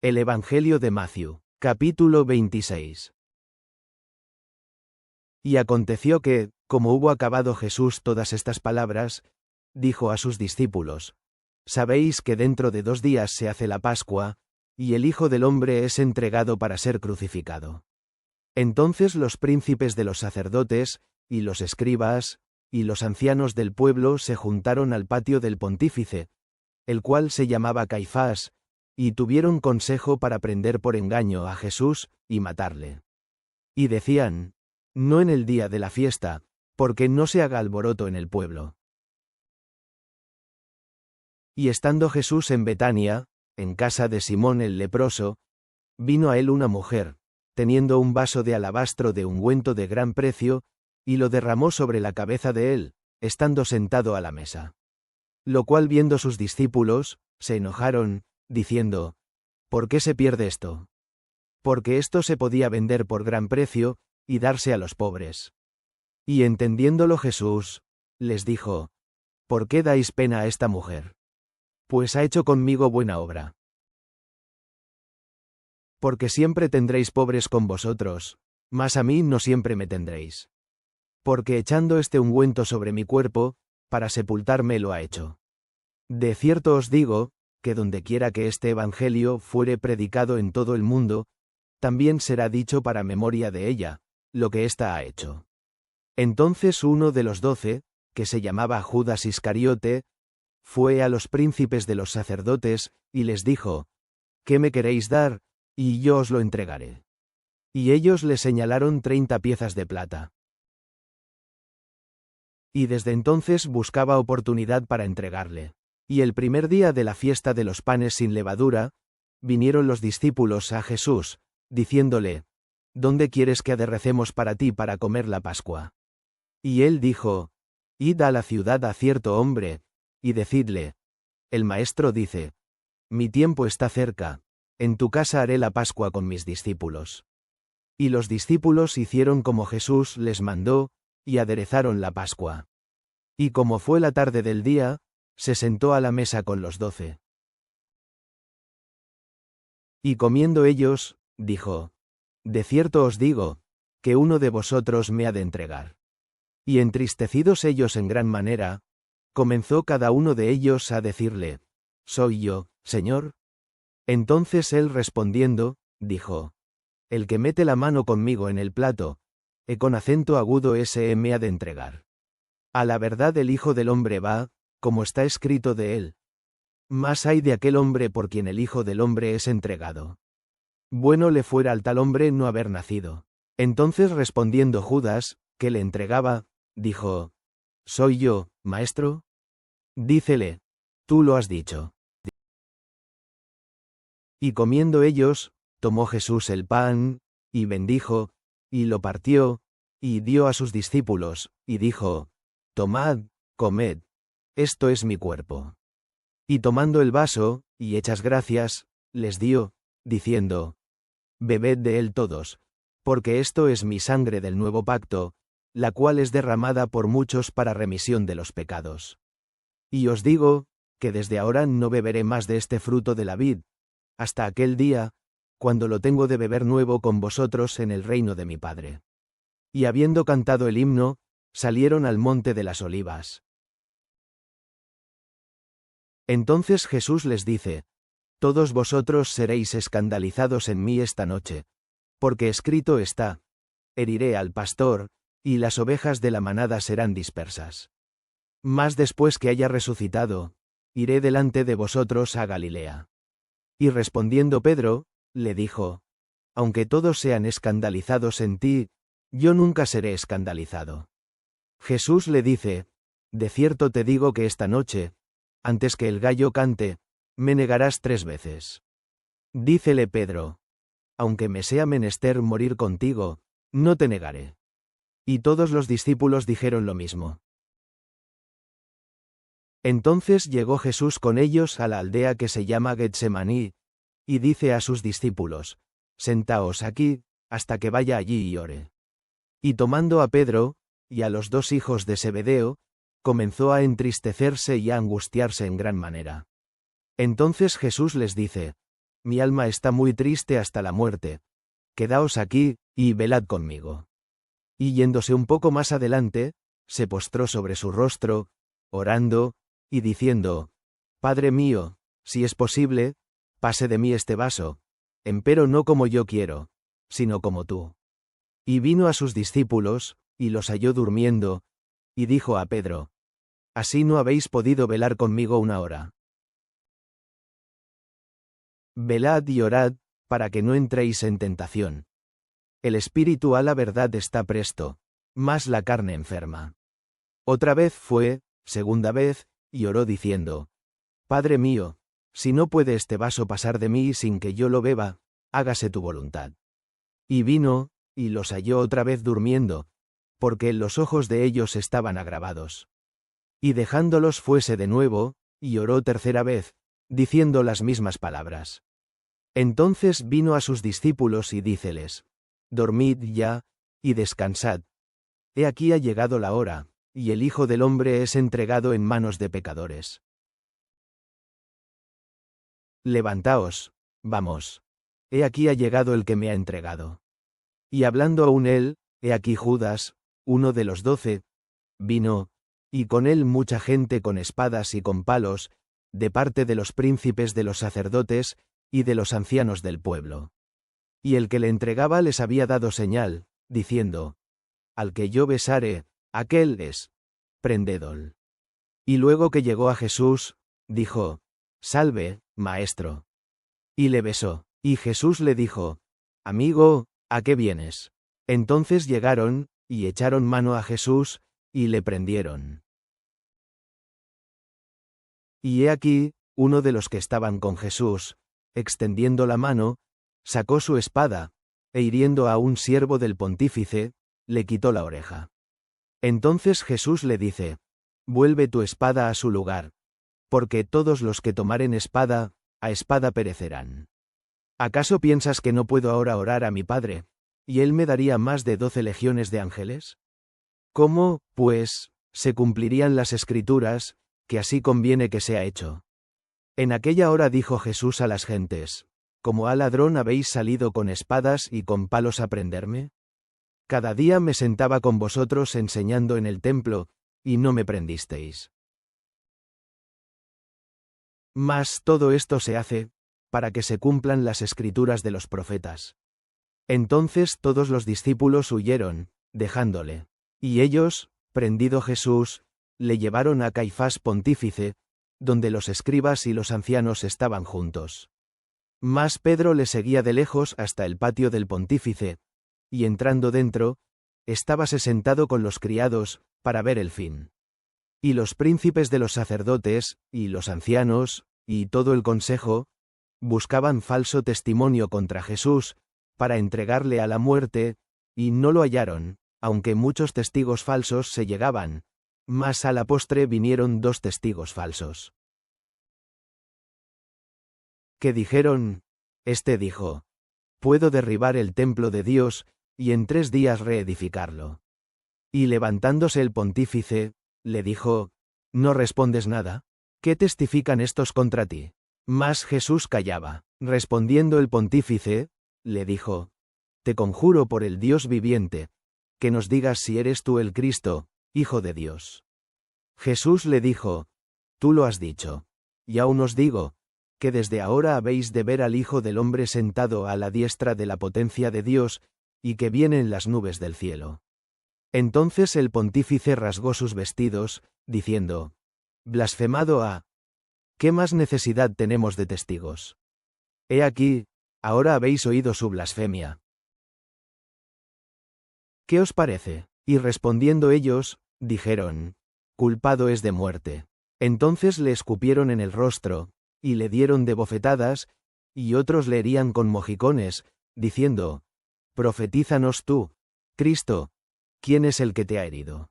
El Evangelio de Matthew, capítulo 26. Y aconteció que, como hubo acabado Jesús todas estas palabras, dijo a sus discípulos: Sabéis que dentro de 2 días se hace la Pascua, y el Hijo del Hombre es entregado para ser crucificado. Entonces los príncipes de los sacerdotes, y los escribas, y los ancianos del pueblo se juntaron al patio del pontífice, el cual se llamaba Caifás, y tuvieron consejo para prender por engaño a Jesús, y matarle. Y decían: no en el día de la fiesta, porque no se haga alboroto en el pueblo. Y estando Jesús en Betania, en casa de Simón el leproso, vino a él una mujer, teniendo un vaso de alabastro de ungüento de gran precio, y lo derramó sobre la cabeza de él, estando sentado a la mesa. Lo cual viendo sus discípulos, se enojaron, diciendo: ¿por qué se pierde esto? Porque esto se podía vender por gran precio, y darse a los pobres. Y entendiéndolo Jesús, les dijo: ¿por qué dais pena a esta mujer? Pues ha hecho conmigo buena obra. Porque siempre tendréis pobres con vosotros, mas a mí no siempre me tendréis. Porque echando este ungüento sobre mi cuerpo, para sepultarme lo ha hecho. De cierto os digo, que dondequiera que este evangelio fuere predicado en todo el mundo, también será dicho para memoria de ella, lo que ésta ha hecho. Entonces uno de los 12, que se llamaba Judas Iscariote, fue a los príncipes de los sacerdotes, y les dijo: ¿qué me queréis dar? Y yo os lo entregaré. Y ellos le señalaron 30 piezas de plata. Y desde entonces buscaba oportunidad para entregarle. Y el primer día de la fiesta de los panes sin levadura, vinieron los discípulos a Jesús, diciéndole: ¿dónde quieres que aderrecemos para ti para comer la Pascua? Y él dijo: id a la ciudad a cierto hombre, y decidle: el maestro dice, mi tiempo está cerca, en tu casa haré la Pascua con mis discípulos. Y los discípulos hicieron como Jesús les mandó, y aderezaron la Pascua. Y como fue la tarde del día, se sentó a la mesa con los 12. Y comiendo ellos, dijo: de cierto os digo, que uno de vosotros me ha de entregar. Y entristecidos ellos en gran manera, comenzó cada uno de ellos a decirle: ¿soy yo, Señor? Entonces él respondiendo, dijo: el que mete la mano conmigo en el plato, con acento agudo ese me ha de entregar. A la verdad el Hijo del Hombre va, como está escrito de él. Mas ay de aquel hombre por quien el Hijo del Hombre es entregado. Bueno le fuera al tal hombre no haber nacido. Entonces respondiendo Judas, que le entregaba, dijo: ¿soy yo, maestro? Dícele: tú lo has dicho. Y comiendo ellos, tomó Jesús el pan, y bendijo, y lo partió, y dio a sus discípulos, y dijo: tomad, comed, esto es mi cuerpo. Y tomando el vaso, y hechas gracias, les dio, diciendo: bebed de él todos, porque esto es mi sangre del nuevo pacto, la cual es derramada por muchos para remisión de los pecados. Y os digo, que desde ahora no beberé más de este fruto de la vid, hasta aquel día, cuando lo tengo de beber nuevo con vosotros en el reino de mi Padre. Y habiendo cantado el himno, salieron al monte de las Olivas. Entonces Jesús les dice: todos vosotros seréis escandalizados en mí esta noche, porque escrito está: heriré al pastor, y las ovejas de la manada serán dispersas. Mas después que haya resucitado, iré delante de vosotros a Galilea. Y respondiendo Pedro, le dijo: aunque todos sean escandalizados en ti, yo nunca seré escandalizado. Jesús le dice: de cierto te digo que esta noche, antes que el gallo cante, me negarás 3 veces. Dícele Pedro: aunque me sea menester morir contigo, no te negaré. Y todos los discípulos dijeron lo mismo. Entonces llegó Jesús con ellos a la aldea que se llama Getsemaní, y dice a sus discípulos: sentaos aquí, hasta que vaya allí y ore. Y tomando a Pedro, y a los 2 hijos de Zebedeo, comenzó a entristecerse y a angustiarse en gran manera. Entonces Jesús les dice: mi alma está muy triste hasta la muerte. Quedaos aquí, y velad conmigo. Y yéndose un poco más adelante, se postró sobre su rostro, orando, y diciendo, Padre mío, si es posible, pase de mí este vaso, empero no como yo quiero, sino como tú. Y vino a sus discípulos, y los halló durmiendo, y dijo a Pedro, Así no habéis podido velar conmigo una hora. Velad y orad, para que no entréis en tentación. El espíritu a la verdad está presto, mas la carne enferma. Otra vez fue, segunda vez, y oró diciendo, Padre mío, si no puede este vaso pasar de mí sin que yo lo beba, hágase tu voluntad. Y vino, y los halló otra vez durmiendo, porque los ojos de ellos estaban agravados. Y dejándolos fuese de nuevo, y oró tercera vez, diciendo las mismas palabras. Entonces vino a sus discípulos y díceles, Dormid ya, y descansad. He aquí ha llegado la hora, y el Hijo del Hombre es entregado en manos de pecadores. Levantaos, vamos. He aquí ha llegado el que me ha entregado. Y hablando aún él, he aquí Judas, uno de los 12, vino, y con él mucha gente con espadas y con palos, de parte de los príncipes de los sacerdotes, y de los ancianos del pueblo. Y el que le entregaba les había dado señal, diciendo, Al que yo besare, aquel es, prendedol. Y luego que llegó a Jesús, dijo, Salve, maestro. Y le besó, y Jesús le dijo, Amigo, ¿a qué vienes? Entonces llegaron, y echaron mano a Jesús, y le prendieron. Y he aquí, uno de los que estaban con Jesús, extendiendo la mano, sacó su espada, e hiriendo a un siervo del pontífice, le quitó la oreja. Entonces Jesús le dice, Vuelve tu espada a su lugar, porque todos los que tomaren espada, a espada perecerán. ¿Acaso piensas que no puedo ahora orar a mi Padre, y él me daría más de 12 legiones de ángeles? ¿Cómo, pues, se cumplirían las Escrituras, que así conviene que sea hecho? En aquella hora dijo Jesús a las gentes, ¿Como a ladrón habéis salido con espadas y con palos a prenderme? Cada día me sentaba con vosotros enseñando en el templo, y no me prendisteis. Mas todo esto se hace, para que se cumplan las escrituras de los profetas. Entonces todos los discípulos huyeron, dejándole. Y ellos, prendido Jesús, le llevaron a Caifás pontífice, donde los escribas y los ancianos estaban juntos. Mas Pedro le seguía de lejos hasta el patio del pontífice, y entrando dentro, estábase sentado con los criados, para ver el fin. Y los príncipes de los sacerdotes, y los ancianos, y todo el consejo, buscaban falso testimonio contra Jesús, para entregarle a la muerte, y no lo hallaron, aunque muchos testigos falsos se llegaban, mas a la postre vinieron 2 testigos falsos. Que dijeron, Este dijo, Puedo derribar el templo de Dios, y en 3 días reedificarlo. Y levantándose el pontífice, le dijo, ¿No respondes nada? ¿Qué testifican estos contra ti? Mas Jesús callaba. Respondiendo el pontífice, le dijo, Te conjuro por el Dios viviente, que nos digas si eres tú el Cristo, Hijo de Dios. Jesús le dijo, Tú lo has dicho. Y aún os digo, que desde ahora habéis de ver al Hijo del Hombre sentado a la diestra de la potencia de Dios, y que viene en las nubes del cielo. Entonces el pontífice rasgó sus vestidos, diciendo, Blasfemado ha. ¿Qué más necesidad tenemos de testigos? He aquí, ahora habéis oído su blasfemia. ¿Qué os parece? Y respondiendo ellos, dijeron, Culpado es de muerte. Entonces le escupieron en el rostro, y le dieron de bofetadas, y otros le herían con mojicones, diciendo, Profetízanos tú, Cristo, ¿quién es el que te ha herido?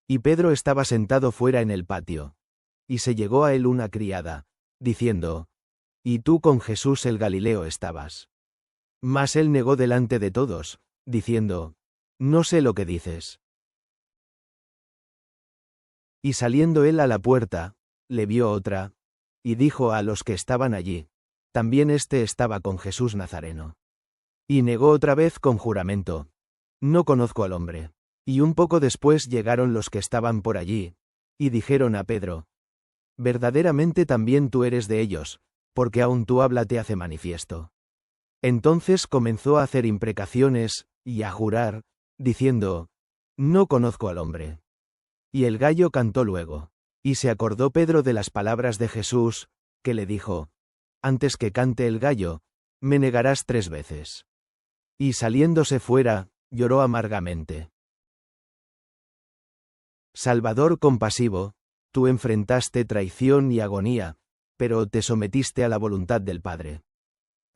Y Pedro estaba sentado fuera en el patio. Y se llegó a él una criada, diciendo, Y tú con Jesús el Galileo estabas. Mas él negó delante de todos, diciendo, No sé lo que dices. Y saliendo él a la puerta, le vio otra, y dijo a los que estaban allí, también éste estaba con Jesús Nazareno. Y negó otra vez con juramento: no conozco al hombre. Y un poco después llegaron los que estaban por allí, y dijeron a Pedro: verdaderamente también tú eres de ellos, porque aún tu habla te hace manifiesto. Entonces comenzó a hacer imprecaciones, y a jurar, diciendo: no conozco al hombre. Y el gallo cantó luego. Y se acordó Pedro de las palabras de Jesús, que le dijo: antes que cante el gallo, me negarás 3 veces. Y saliéndose fuera, lloró amargamente. Salvador compasivo, tú enfrentaste traición y agonía, pero te sometiste a la voluntad del Padre.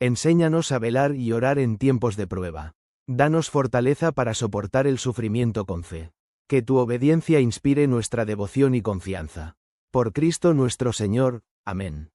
Enséñanos a velar y orar en tiempos de prueba. Danos fortaleza para soportar el sufrimiento con fe. Que tu obediencia inspire nuestra devoción y confianza. Por Cristo nuestro Señor. Amén.